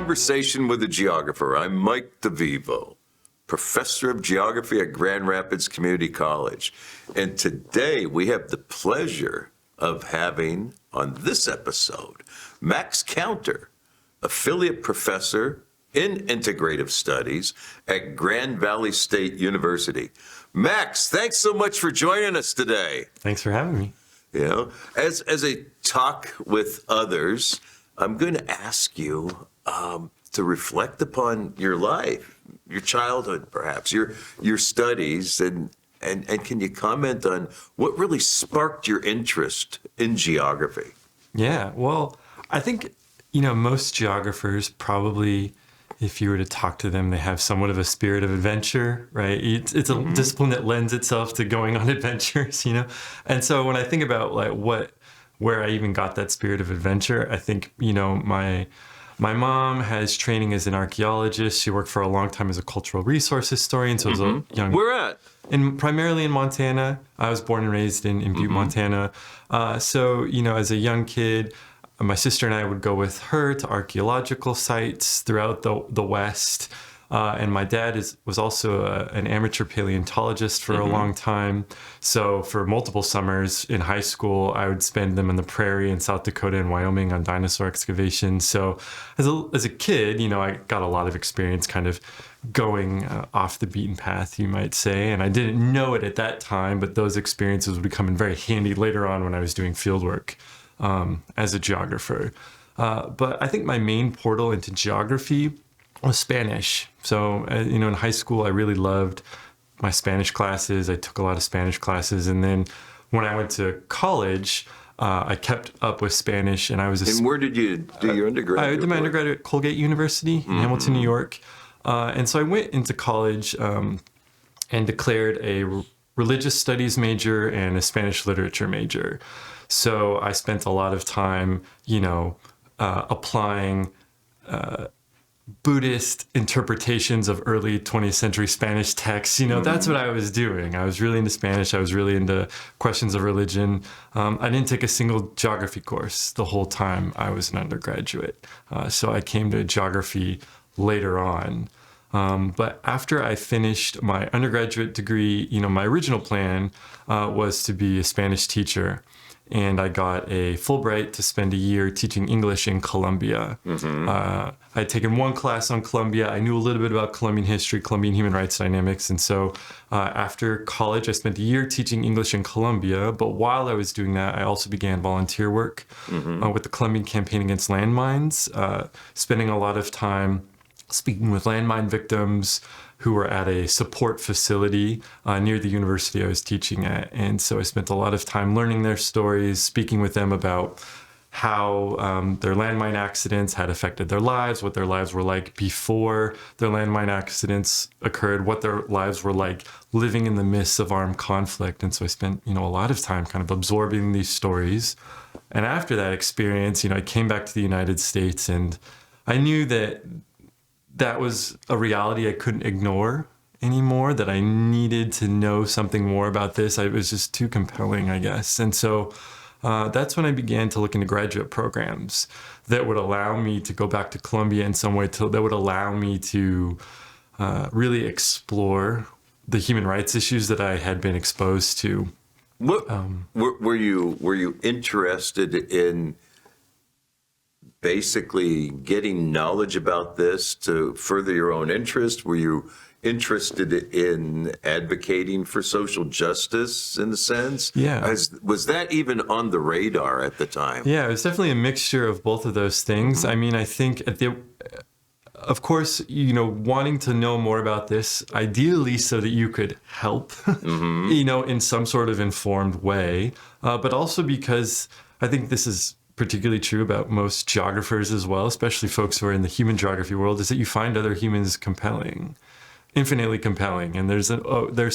Conversation with a Geographer. I'm Mike DeVivo, professor of geography at Grand Rapids Community College. And today we have the pleasure of having on this episode Max Counter, affiliate professor in integrative studies at Grand Valley State University. Max, thanks so much for joining us today. Thanks for having me. You know, as a talk with others, I'm going to ask you to reflect upon your life, your childhood, perhaps your studies, and can you comment on what really sparked your interest in geography? Yeah, well, I think, most geographers probably, if you were to talk to them, they have somewhat of a spirit of adventure, right? It's a discipline that lends itself to going on adventures, And so when I think about where I even got that spirit of adventure, I think, my mom has training as an archaeologist. She worked for a long time as a cultural resource historian. So as a young... Where at? Primarily in Montana. I was born and raised in Butte, Montana. So, as a young kid, my sister and I would go with her to archaeological sites throughout the West. And my dad was also an amateur paleontologist for a long time. So for multiple summers in high school, I would spend them in the prairie in South Dakota and Wyoming on dinosaur excavations. So as a kid, I got a lot of experience kind of going off the beaten path, you might say. And I didn't know it at that time, but those experiences would come in very handy later on when I was doing field work as a geographer. But I think my main portal into geography was Spanish. So, in high school, I really loved my Spanish classes. I took a lot of Spanish classes. And then when I went to college, I kept up with Spanish. And I was And where did you do your undergraduate? I did my undergraduate at Colgate University in Hamilton, New York. And so I went into college and declared a religious studies major and a Spanish literature major. So I spent a lot of time, applying Buddhist interpretations of early 20th century Spanish texts. That's what I was doing. I was really into Spanish. I was really into questions of religion. I didn't take a single geography course the whole time I was an undergraduate. So I came to geography later on. But after I finished my undergraduate degree, my original plan was to be a Spanish teacher. And I got a Fulbright to spend a year teaching English in Colombia. I had taken one class on Colombia. I knew a little bit about Colombian history, Colombian human rights dynamics. And so after college, I spent a year teaching English in Colombia. But while I was doing that, I also began volunteer work with the Colombian Campaign Against Landmines, spending a lot of time speaking with landmine victims who were at a support facility near the university I was teaching at. And so I spent a lot of time learning their stories, speaking with them about how their landmine accidents had affected their lives, what their lives were like before their landmine accidents occurred, what their lives were like living in the midst of armed conflict. And so I spent, a lot of time kind of absorbing these stories. And after that experience, I came back to the United States, and I knew that was a reality I couldn't ignore anymore, that I needed to know something more about this. It was just too compelling, I guess. And so that's when I began to look into graduate programs that would allow me to go back to Colombia in some way, that would allow me to really explore the human rights issues that I had been exposed to. What, were you interested in basically getting knowledge about this to further your own interest? Were you interested in advocating for social justice in a sense? Yeah. Was that even on the radar at the time? Yeah, it was definitely a mixture of both of those things. I mean, I think of course, wanting to know more about this, ideally so that you could help, in some sort of informed way, but also because I think this is particularly true about most geographers as well, especially folks who are in the human geography world, is that you find other humans compelling, infinitely compelling. And there's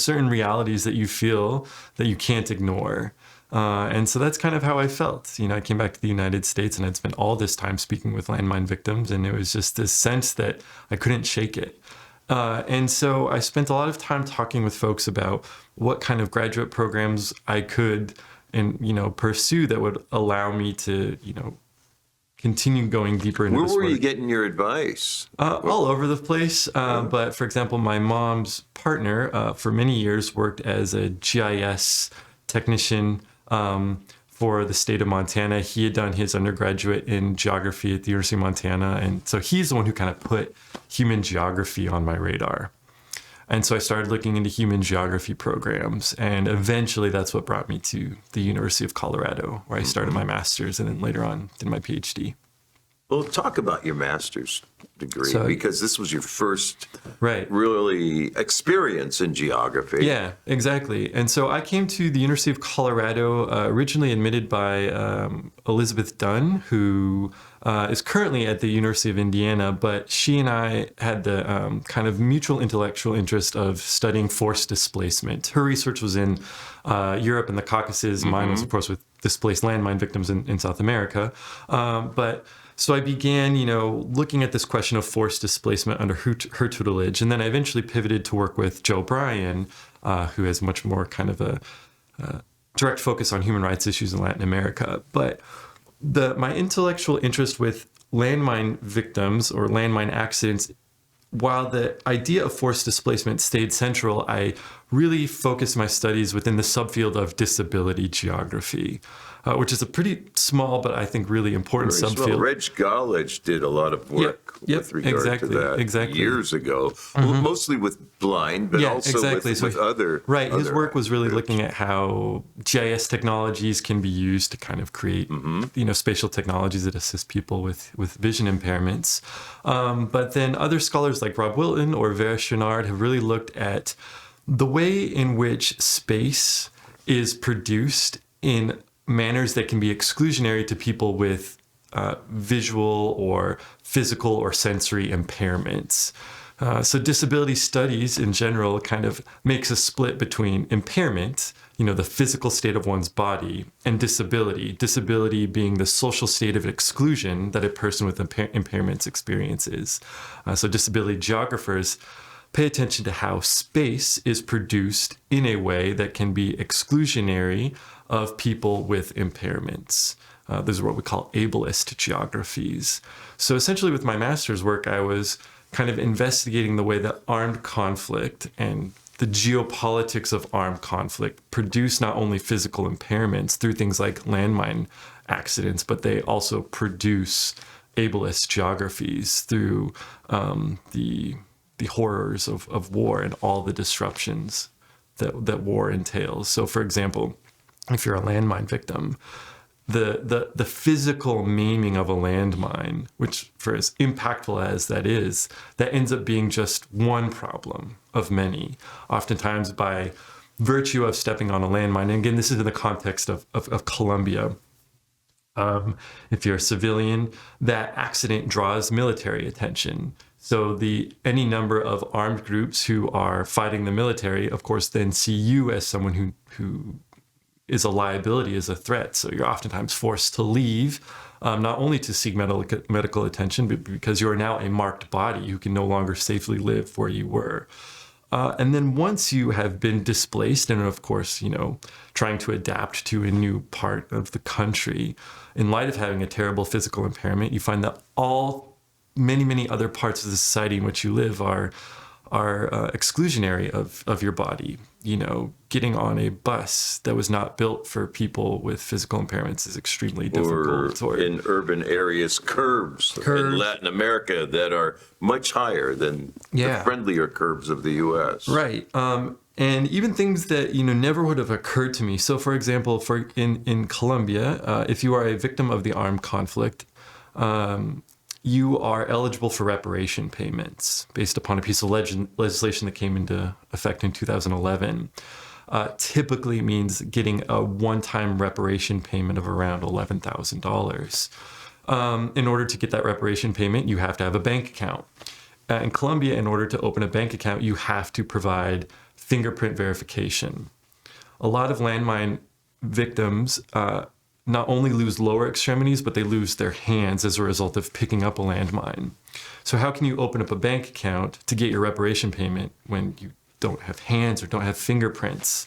certain realities that you feel that you can't ignore. And so that's kind of how I felt. I came back to the United States and I'd spent all this time speaking with landmine victims, and it was just this sense that I couldn't shake it. And so I spent a lot of time talking with folks about what kind of graduate programs I could pursue that would allow me to, continue going deeper into Where this were work. you getting your advice? All over the place. But for example, my mom's partner for many years worked as a GIS technician for the state of Montana. He had done his undergraduate in geography at the University of Montana. And so he's the one who kind of put human geography on my radar. And so I started looking into human geography programs. And eventually that's what brought me to the University of Colorado, where I started my master's and then later on did my PhD. Well, talk about your master's degree, So- because this was your first Right. really experience in geography. Yeah, exactly. And so I came to the University of Colorado, originally admitted by Elizabeth Dunn, who is currently at the University of Indiana, but she and I had the kind of mutual intellectual interest of studying forced displacement. Her research was in Europe and the Caucasus. Mine was, of course, with displaced landmine victims in South America. So I began, looking at this question of forced displacement under her tutelage, and then I eventually pivoted to work with Joe Bryan, who has much more kind of a direct focus on human rights issues in Latin America. But my intellectual interest with landmine victims or landmine accidents, while the idea of forced displacement stayed central, I really focused my studies within the subfield of disability geography, which is a pretty small but I think really important Very subfield. small. Reg College did a lot of work Yep, with regard exactly, to that exactly. years ago, mostly with blind, but also with other. Right, his other work was really groups. looking at how GIS technologies can be used to kind of create, spatial technologies that assist people with vision impairments. But then other scholars like Rob Wilton or Vera Chenard have really looked at the way in which space is produced in manners that can be exclusionary to people with visual or physical or sensory impairments. So disability studies in general kind of makes a split between impairment, the physical state of one's body, and disability. Disability being the social state of exclusion that a person with impairments experiences. So disability geographers pay attention to how space is produced in a way that can be exclusionary of people with impairments. Those are what we call ableist geographies. So essentially with my master's work, I was kind of investigating the way that armed conflict and the geopolitics of armed conflict produce not only physical impairments through things like landmine accidents, but they also produce ableist geographies through the horrors of war and all the disruptions that war entails. So for example, if you're a landmine victim, the physical maiming of a landmine, which for as impactful as that is, that ends up being just one problem of many, oftentimes by virtue of stepping on a landmine. And again, this is in the context of Colombia. If you're a civilian, that accident draws military attention. So any number of armed groups who are fighting the military, of course, then see you as someone who is a liability, is a threat. So you're oftentimes forced to leave, not only to seek medical attention, but because you are now a marked body who can no longer safely live where you were. And then once you have been displaced and, of course, trying to adapt to a new part of the country, in light of having a terrible physical impairment, you find that many other parts of the society in which you live are exclusionary of your body. Getting on a bus that was not built for people with physical impairments is extremely difficult. Or in urban areas, curbs in Latin America that are much higher than the friendlier curbs of the U.S. Right. And even things that never would have occurred to me. So, for example, in Colombia, if you are a victim of the armed conflict, you are eligible for reparation payments based upon a piece of legislation that came into effect in 2011. Typically means getting a one-time reparation payment of around $11,000. In order to get that reparation payment, you have to have a bank account. In Colombia, in order to open a bank account, you have to provide fingerprint verification. A lot of landmine victims not only lose lower extremities, but they lose their hands as a result of picking up a landmine. So how can you open up a bank account to get your reparation payment when you don't have hands or don't have fingerprints?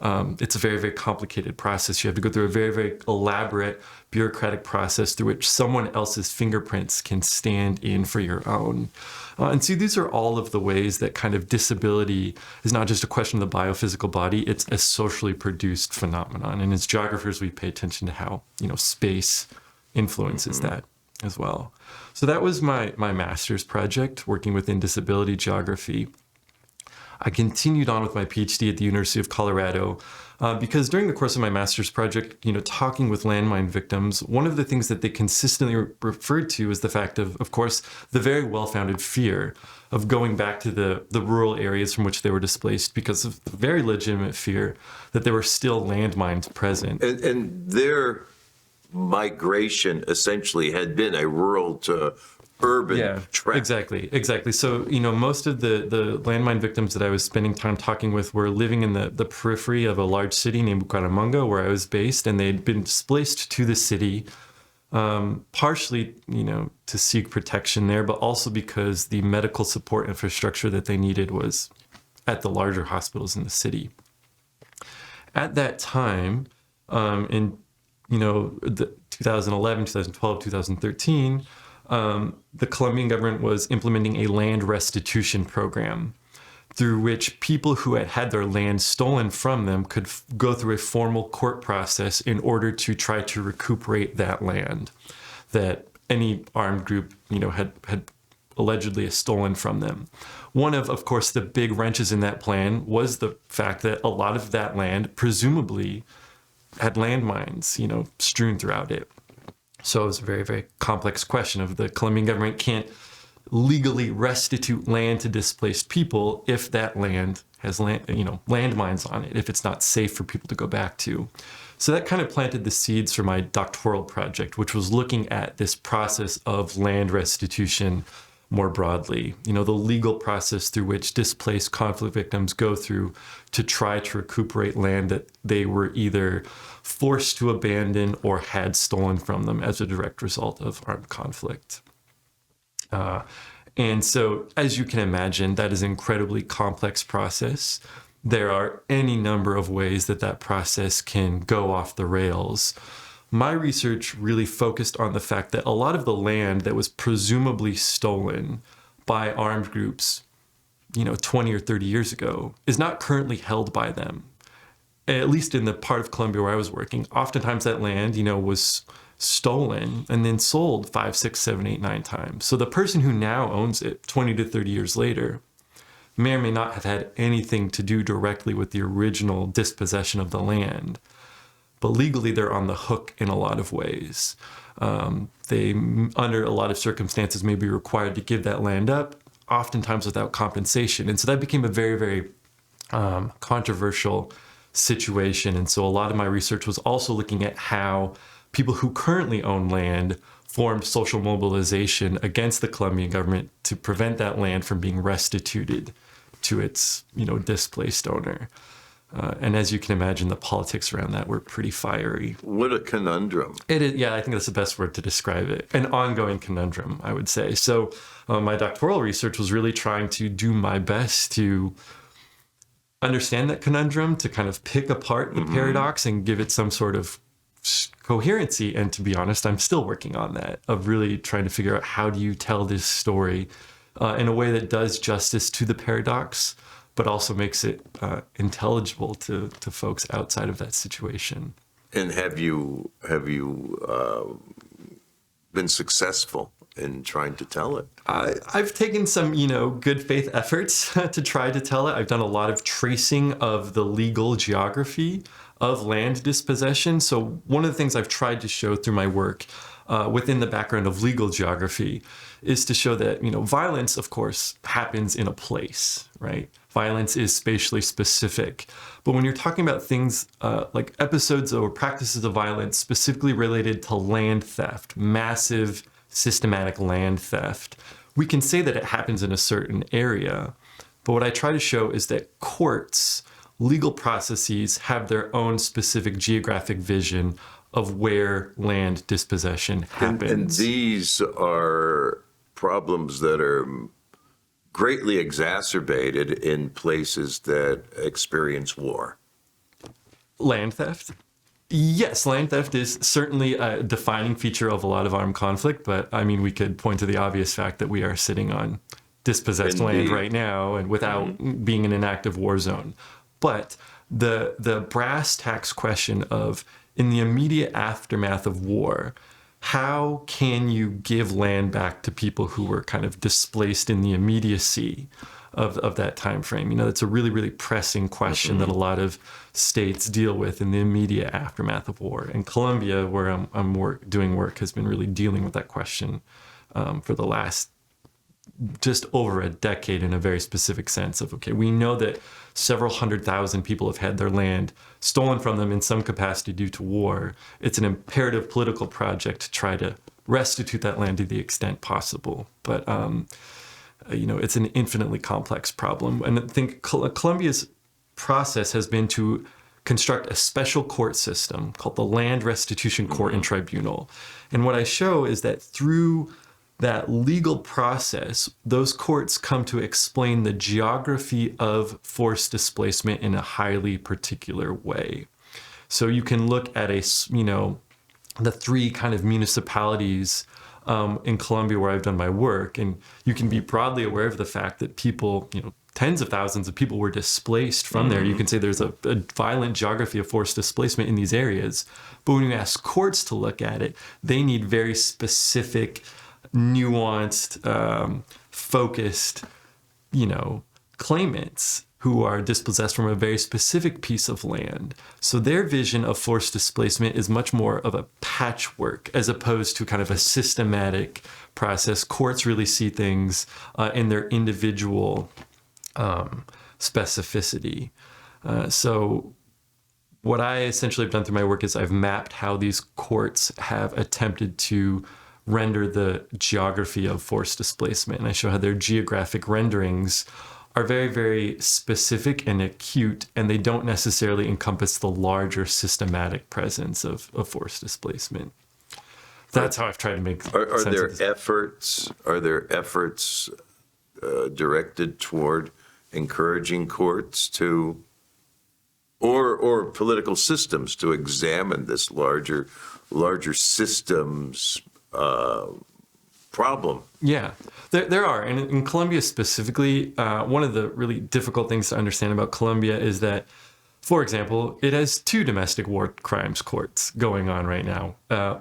It's a very, very complicated process. You have to go through a very, very elaborate bureaucratic process through which someone else's fingerprints can stand in for your own. And see, these are all of the ways that kind of disability is not just a question of the biophysical body, it's a socially produced phenomenon. And as geographers, we pay attention to how, space influences that as well. So that was my master's project, working within disability geography. I continued on with my PhD at the University of Colorado because during the course of my master's project, talking with landmine victims, one of the things that they consistently referred to is the fact of course, the very well-founded fear of going back to the rural areas from which they were displaced because of the very legitimate fear that there were still landmines present. And their migration essentially had been a rural to urban trek. Exactly. So, most of the landmine victims that I was spending time talking with were living in the periphery of a large city named Bucaramanga, where I was based, and they'd been displaced to the city, partially, to seek protection there, but also because the medical support infrastructure that they needed was at the larger hospitals in the city. At that time, in 2011, 2012, 2013, the Colombian government was implementing a land restitution program through which people who had had their land stolen from them could go through a formal court process in order to try to recuperate that land that any armed group, had allegedly stolen from them. One of course, the big wrenches in that plan was the fact that a lot of that land presumably had landmines, strewn throughout it. So it was a very, very complex question of the Colombian government can't legally restitute land to displaced people if that land has landmines on it, if it's not safe for people to go back to. So that kind of planted the seeds for my doctoral project, which was looking at this process of land restitution more broadly, the legal process through which displaced conflict victims go through to try to recuperate land that they were either forced to abandon or had stolen from them as a direct result of armed conflict. And so, as you can imagine, that is an incredibly complex process. There are any number of ways that process can go off the rails. My research really focused on the fact that a lot of the land that was presumably stolen by armed groups, 20 or 30 years ago, is not currently held by them. At least in the part of Colombia where I was working, oftentimes that land, was stolen and then sold 5, 6, 7, 8, 9 times. So the person who now owns it 20 to 30 years later may or may not have had anything to do directly with the original dispossession of the land. But legally, they're on the hook in a lot of ways. They, under a lot of circumstances, may be required to give that land up, oftentimes without compensation. And so that became a very, very controversial situation. And so a lot of my research was also looking at how people who currently own land formed social mobilization against the Colombian government to prevent that land from being restituted to its, displaced owner. And as you can imagine, the politics around that were pretty fiery. What a conundrum. It is, I think that's the best word to describe it. An ongoing conundrum, I would say. So my doctoral research was really trying to do my best to understand that conundrum, to kind of pick apart the paradox and give it some sort of coherency. And to be honest, I'm still working on that, of really trying to figure out how do you tell this story in a way that does justice to the paradox, but also makes it intelligible to folks outside of that situation. And have you been successful in trying to tell it? I've taken some, good faith efforts to try to tell it. I've done a lot of tracing of the legal geography of land dispossession. So one of the things I've tried to show through my work within the background of legal geography is to show that, violence, of course, happens in a place, right? Violence is spatially specific. But when you're talking about things like episodes or practices of violence specifically related to land theft, massive systematic land theft, we can say that it happens in a certain area. But what I try to show is that courts, legal processes have their own specific geographic vision of where land dispossession happens. And these are problems that are greatly exacerbated in places that experience war. Land theft? Yes, land theft is certainly a defining feature of a lot of armed conflict, but I mean, we could point to the obvious fact that we are sitting on dispossessed land Indeed. right now and without being in an active war zone. But the brass tacks question of, in the immediate aftermath of war, how can you give land back to people who were kind of displaced in the immediacy of that time frame? You know, it's a really, really pressing question that a lot of states deal with in the immediate aftermath of war. And Colombia, where I'm doing work, has been really dealing with that question for the last just over a decade in a very specific sense of, okay, we know that several 100,000 people have had their land stolen from them in some capacity due to war. It's an imperative political project to try to restitute that land to the extent possible. But, you know, it's an infinitely complex problem. And I think Colombia's process has been to construct a special court system called the Land Restitution Court and Tribunal. And what I show is that through that legal process, those courts come to explain the geography of forced displacement in a highly particular way. So you can look at the three kind of municipalities in Colombia where I've done my work, and you can be broadly aware of the fact that people, tens of thousands of people were displaced from there. You can say there's a violent geography of forced displacement in these areas. But when you ask courts to look at it, they need very specific, nuanced, focused, claimants who are dispossessed from a very specific piece of land. So their vision of forced displacement is much more of a patchwork as opposed to kind of a systematic process. Courts really see things in their individual specificity. So what I essentially have done through my work is I've mapped how these courts have attempted to render the geography of forced displacement. And I show how their geographic renderings are very, very specific and acute, and they don't necessarily encompass the larger systematic presence of forced displacement. That's how I've tried to make Are sense there of this. efforts directed toward encouraging courts to, or political systems to examine this larger systems problem? Yeah, there are. And in Colombia specifically, one of the really difficult things to understand about Colombia is that, for example, it has 2 domestic war crimes courts going on right now,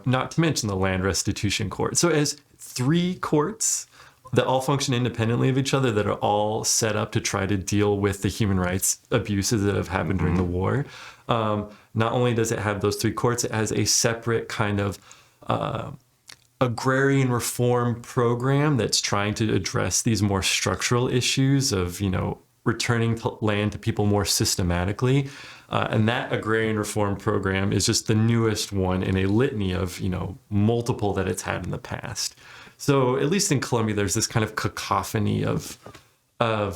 not to mention the land restitution court. So it has 3 courts that all function independently of each other, that are all set up to try to deal with the human rights abuses that have happened during the war. Not only does it have those 3 courts, it has a separate kind of agrarian reform program that's trying to address these more structural issues of, returning land to people more systematically. And that agrarian reform program is just the newest one in a litany of, multiple that it's had in the past. So at least in Colombia, there's this kind of cacophony of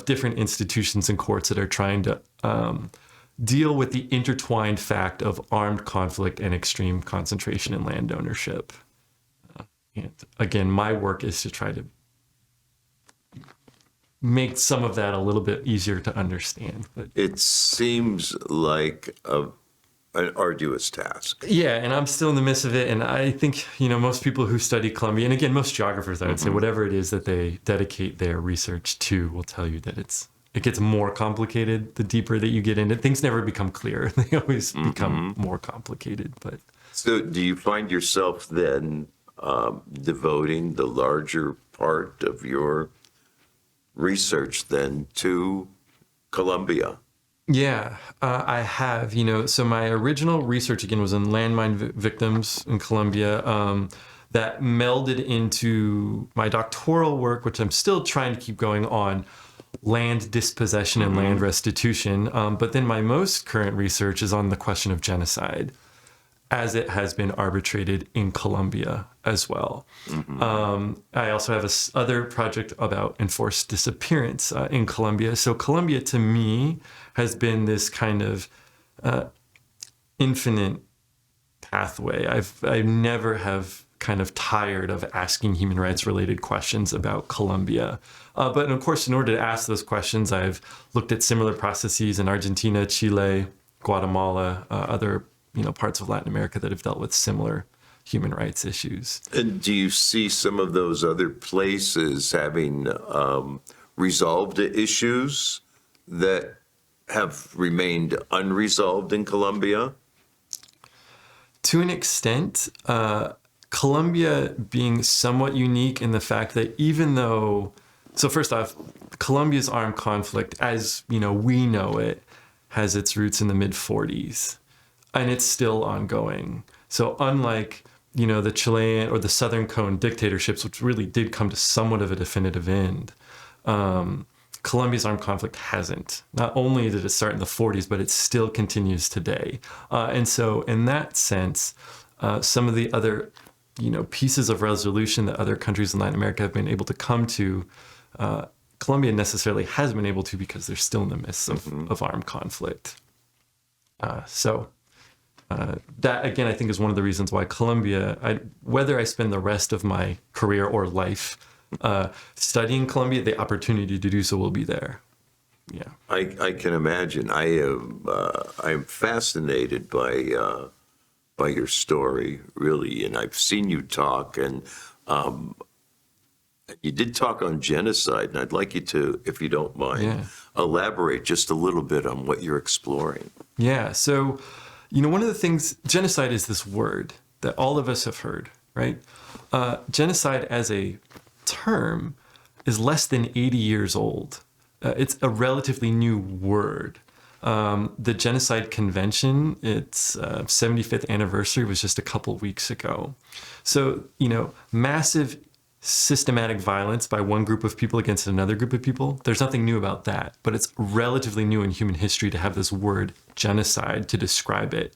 different institutions and courts that are trying to deal with the intertwined fact of armed conflict and extreme concentration in land ownership. And again, my work is to try to make some of that a little bit easier to understand. But It seems like an arduous task. yeah, and I'm still in the midst of it. And I think, most people who study Colombia, and again, most geographers, I would say, whatever it is that they dedicate their research to, will tell you that it gets more complicated the deeper that you get into it. Things never become clear. They always become more complicated. But So do you find yourself then devoting the larger part of your research then to Colombia? yeah, I have, so my original research again was in landmine victims in Colombia, that melded into my doctoral work, which I'm still trying to keep going on land dispossession and land restitution. But then my most current research is on the question of genocide, as it has been arbitrated in Colombia as well. I also have this other project about enforced disappearance in Colombia. So Colombia, to me, has been this kind of infinite pathway. I never have kind of tired of asking human rights related questions about Colombia. But of course, in order to ask those questions, I've looked at similar processes in Argentina, Chile, Guatemala, other parts of Latin America that have dealt with similar human rights issues. And do you see some of those other places having resolved issues that have remained unresolved in Colombia? To an extent, Colombia being somewhat unique in the fact that even though, so first off, Colombia's armed conflict, as we know it, has its roots in the mid-40s, and it's still ongoing. So unlike the Chilean or the Southern Cone dictatorships, which really did come to somewhat of a definitive end, Colombia's armed conflict hasn't. Not only did it start in the 40s, but it still continues today. And so in that sense, some of the other, pieces of resolution that other countries in Latin America have been able to come to, Colombia necessarily hasn't been able to because they're still in the midst of armed conflict. That, again, I think is one of the reasons why Colombia, whether I spend the rest of my career or life studying Colombia, the opportunity to do so will be there. Yeah, I can imagine. I'm fascinated by your story, really, and I've seen you talk, and you did talk on genocide, and I'd like you to, if you don't mind, elaborate just a little bit on what you're exploring. Yeah. So, one of the things, genocide is this word that all of us have heard, right? Genocide as a term is less than 80 years old. It's a relatively new word. The Genocide Convention, its 75th anniversary was just a couple weeks ago. So, massive systematic violence by one group of people against another group of people, there's nothing new about that, but it's relatively new in human history to have this word genocide to describe it.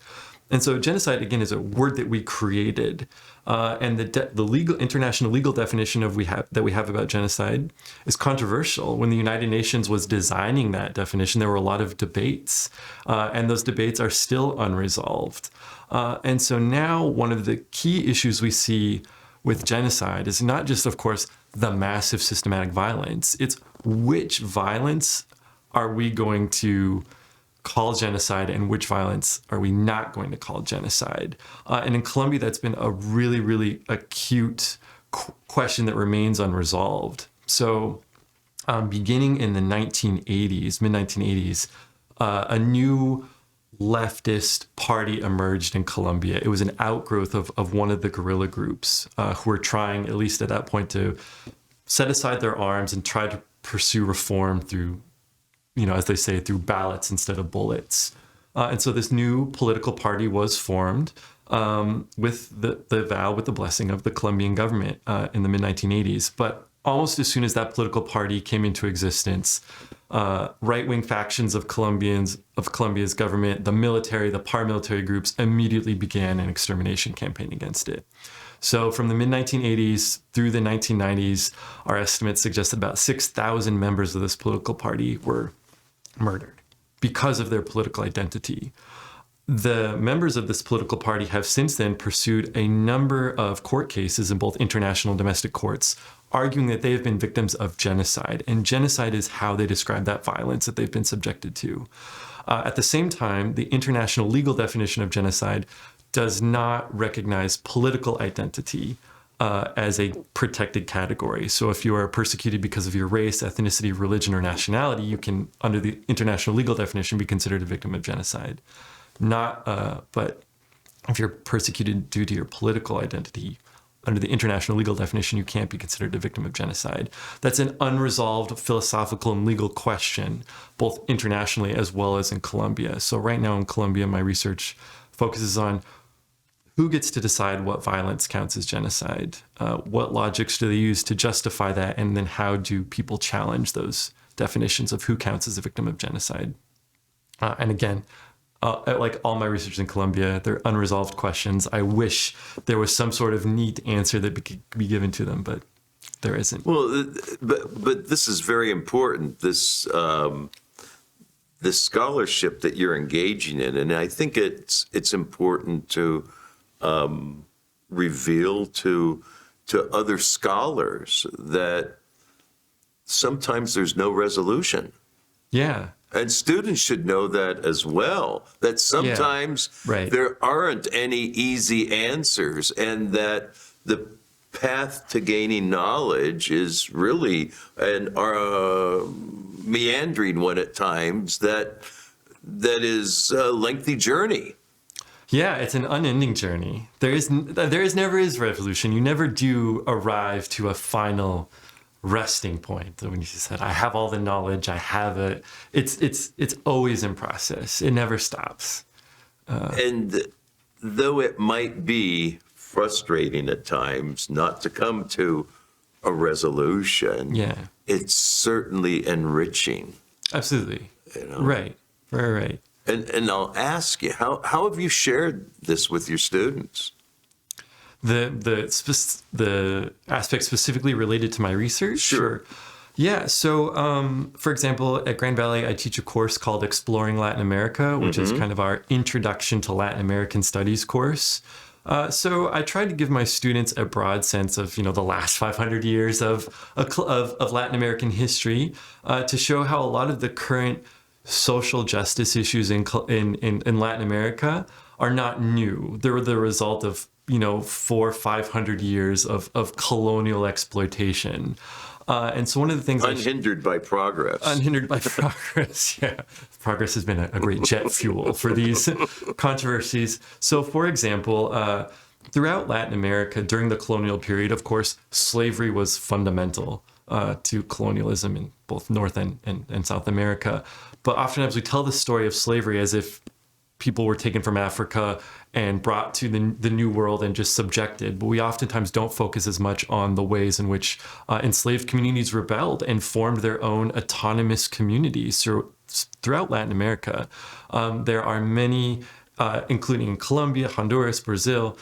And so genocide, again, is a word that we created. And the international legal definition that we have about genocide is controversial. When the United Nations was designing that definition, there were a lot of debates, and those debates are still unresolved. And so now one of the key issues we see with genocide is not just, of course, the massive systematic violence. It's which violence are we going to call genocide and which violence are we not going to call genocide? And in Colombia, that's been a really, really acute question that remains unresolved. So beginning in the 1980s, mid-1980s, a new leftist party emerged in Colombia. It was an outgrowth of one of the guerrilla groups who were trying, at least at that point, to set aside their arms and try to pursue reform through, as they say, through ballots instead of bullets. And so this new political party was formed with the blessing of the Colombian government in the mid-1980s. But almost as soon as that political party came into existence, right-wing factions of Colombia's government, the military, the paramilitary groups immediately began an extermination campaign against it. So from the mid-1980s through the 1990s, our estimates suggest that about 6,000 members of this political party were murdered because of their political identity. The members of this political party have since then pursued a number of court cases in both international and domestic courts, arguing that they have been victims of genocide. And genocide is how they describe that violence that they've been subjected to. At the same time, the international legal definition of genocide does not recognize political identity as a protected category. So if you are persecuted because of your race, ethnicity, religion, or nationality, you can, under the international legal definition, be considered a victim of genocide. But if you're persecuted due to your political identity, under the international legal definition, you can't be considered a victim of genocide. That's an unresolved philosophical and legal question, both internationally as well as in Colombia. So right now in Colombia, my research focuses on who gets to decide what violence counts as genocide, what logics do they use to justify that, and then how do people challenge those definitions of who counts as a victim of genocide. And again, like all my research in Colombia, they're unresolved questions. I wish there was some sort of neat answer that could be given to them, but there isn't. Well, but this is very important, this scholarship that you're engaging in, and I think it's important to reveal to other scholars that sometimes there's no resolution. Yeah. And students should know that as well, that sometimes right. there aren't any easy answers, and that the path to gaining knowledge is really an meandering one at times that is a lengthy journey. Yeah, it's an unending journey. There is never is resolution. You never do arrive to a final resting point. When you said, I have all the knowledge, I have it. It's always in process. It never stops. And though it might be frustrating at times not to come to a resolution, it's certainly enriching. Absolutely. You know? Right. And I'll ask you, how have you shared this with your students? The aspect specifically related to my research? Sure. Yeah. So, for example, at Grand Valley, I teach a course called Exploring Latin America, which is kind of our Introduction to Latin American Studies course. So I tried to give my students a broad sense of, the last 500 years of Latin American history, to show how a lot of the current social justice issues in Latin America are not new. They're the result of 400 or 500 years of colonial exploitation. And so one of the things unhindered by progress. Unhindered by progress, yeah. Progress has been a great jet fuel for these controversies. So, for example, throughout Latin America during the colonial period, of course, slavery was fundamental to colonialism in both North and South America. But oftentimes we tell the story of slavery as if people were taken from Africa and brought to the New World and just subjected. But we oftentimes don't focus as much on the ways in which enslaved communities rebelled and formed their own autonomous communities. So throughout Latin America, there are many, including Colombia, Honduras, Brazil,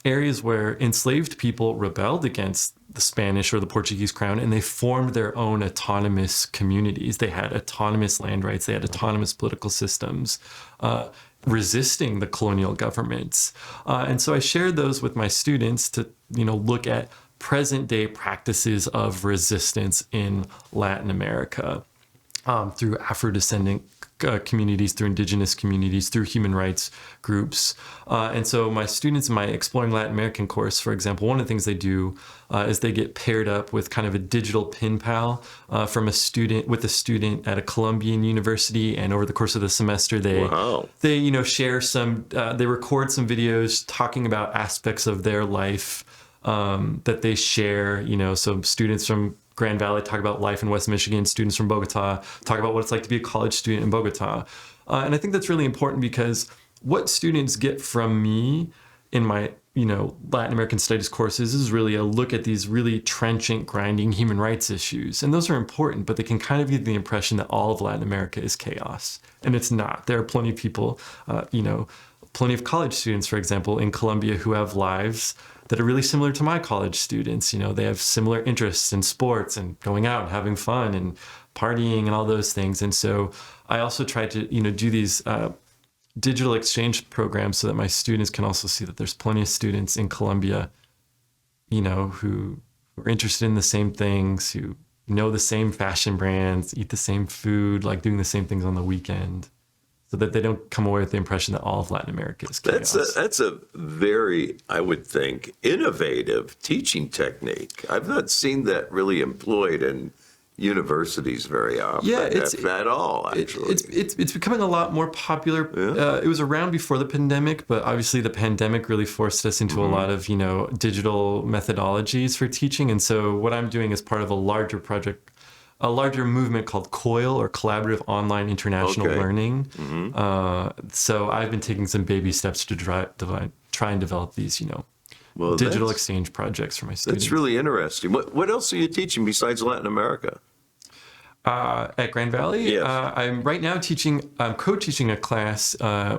areas where enslaved people rebelled against the Spanish or the Portuguese crown, and they formed their own autonomous communities. They had autonomous land rights. They had autonomous political systems, resisting the colonial governments. And so I shared those with my students to, look at present day practices of resistance in Latin America, through Afro-descendant communities, through indigenous communities, through human rights groups. And so my students in my Exploring Latin American course, for example, one of the things they do is they get paired up with kind of a digital pen pal with a student at a Colombian university. And over the course of the semester, they share they record some videos talking about aspects of their life that they share. So students from Grand Valley talk about life in West Michigan. Students from Bogota talk about what it's like to be a college student in Bogota. And I think that's really important because what students get from me in my, Latin American studies courses is really a look at these really trenchant, grinding human rights issues. And those are important, but they can kind of give the impression that all of Latin America is chaos. And it's not. There are plenty of people, plenty of college students, for example, in Colombia who have lives that are really similar to my college students. They have similar interests in sports and going out and having fun and partying and all those things. And so I also try to, do these digital exchange programs so that my students can also see that there's plenty of students in Colombia, who are interested in the same things, who know the same fashion brands, eat the same food, like doing the same things on the weekend, so that they don't come away with the impression that all of Latin America is chaos. That's a very, I would think, innovative teaching technique. I've not seen that really employed in universities very often. Yeah, at all, actually. It's becoming a lot more popular. Yeah. It was around before the pandemic, but obviously the pandemic really forced us into a lot of, digital methodologies for teaching. And so what I'm doing is part of a larger project, a larger movement called COIL, or Collaborative Online International Learning. So I've been taking some baby steps to try and develop these, digital exchange projects for my students. That's really interesting. What else are you teaching besides Latin America? At Grand Valley? Yes. I'm right now I'm co-teaching a class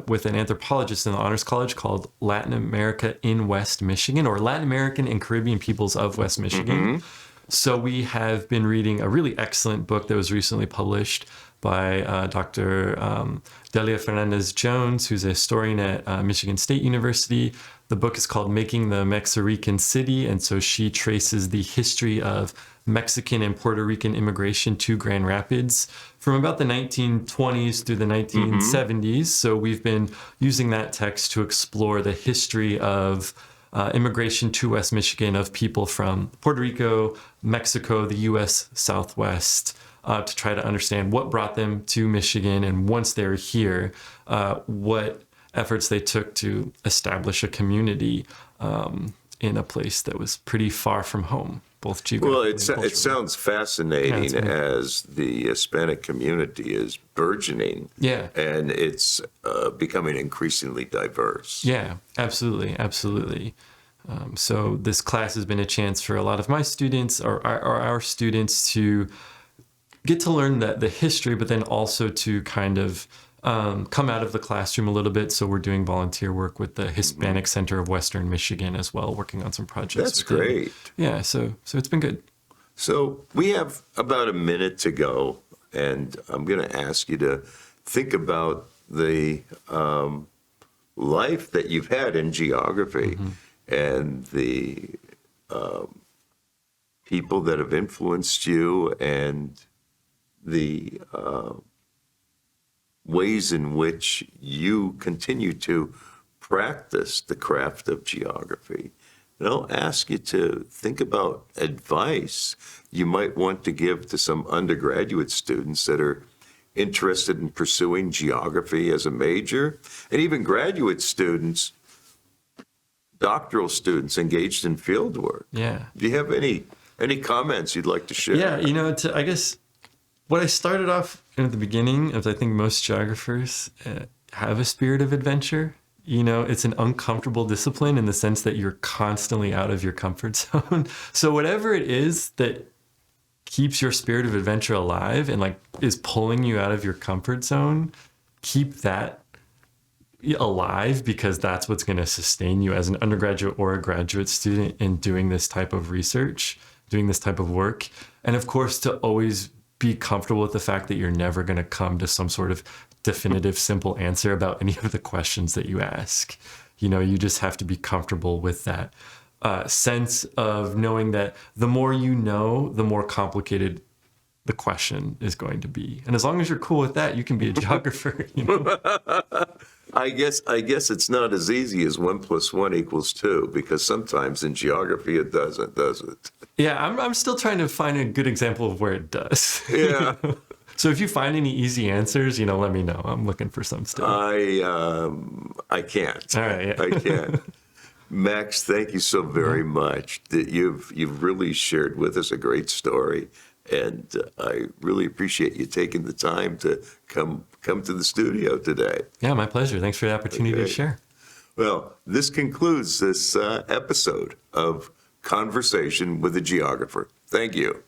with an anthropologist in the Honors College called Latin America in West Michigan, or Latin American and Caribbean Peoples of West Michigan. So we have been reading a really excellent book that was recently published by Dr. Delia Fernandez-Jones, who's a historian at Michigan State University. The book is called Making the Mexican City, and so she traces the history of Mexican and Puerto Rican immigration to Grand Rapids from about the 1920s through the 1970s. So we've been using that text to explore the history of immigration to West Michigan of people from Puerto Rico, Mexico, the U.S. Southwest, to try to understand what brought them to Michigan, and once they were here, what efforts they took to establish a community in a place that was pretty far from home, both geographically and culturally. It sounds fascinating as the Hispanic community is burgeoning. Yeah. And it's becoming increasingly diverse. Yeah, absolutely, absolutely. So this class has been a chance for a lot of my students or our students to get to learn the history, but then also to kind of come out of the classroom a little bit. So we're doing volunteer work with the Hispanic Center of Western Michigan as well, working on some projects. That's great. Yeah, so it's been good. So we have about a minute to go, and I'm going to ask you to think about the life that you've had in geography and the people that have influenced you and the ways in which you continue to practice the craft of geography. And I'll ask you to think about advice you might want to give to some undergraduate students that are interested in pursuing geography as a major, and even graduate students, doctoral students engaged in field work. Yeah. Do you have any comments you'd like to share? Yeah, I guess what I started off at the beginning is I think most geographers have a spirit of adventure. It's an uncomfortable discipline in the sense that you're constantly out of your comfort zone. So whatever it is that keeps your spirit of adventure alive and is pulling you out of your comfort zone, keep that alive, because that's what's going to sustain you as an undergraduate or a graduate student in doing this type of research, doing this type of work. And of course, to always be comfortable with the fact that you're never going to come to some sort of definitive, simple answer about any of the questions that you ask. You just have to be comfortable with that sense of knowing that the more you know, the more complicated the question is going to be. And as long as you're cool with that, you can be a geographer. I guess it's not as easy as 1 + 1 = 2, because sometimes in geography it doesn't, does it? Yeah, I'm still trying to find a good example of where it does. Yeah. So if you find any easy answers, let me know. I'm looking for some stuff. I can't. All right. Yeah. I can't. Max, thank you so very much. You've really shared with us a great story, and I really appreciate you taking the time to come to the studio today. Yeah, my pleasure. Thanks for the opportunity to share. Well, this concludes this episode of Conversation with a Geographer. Thank you.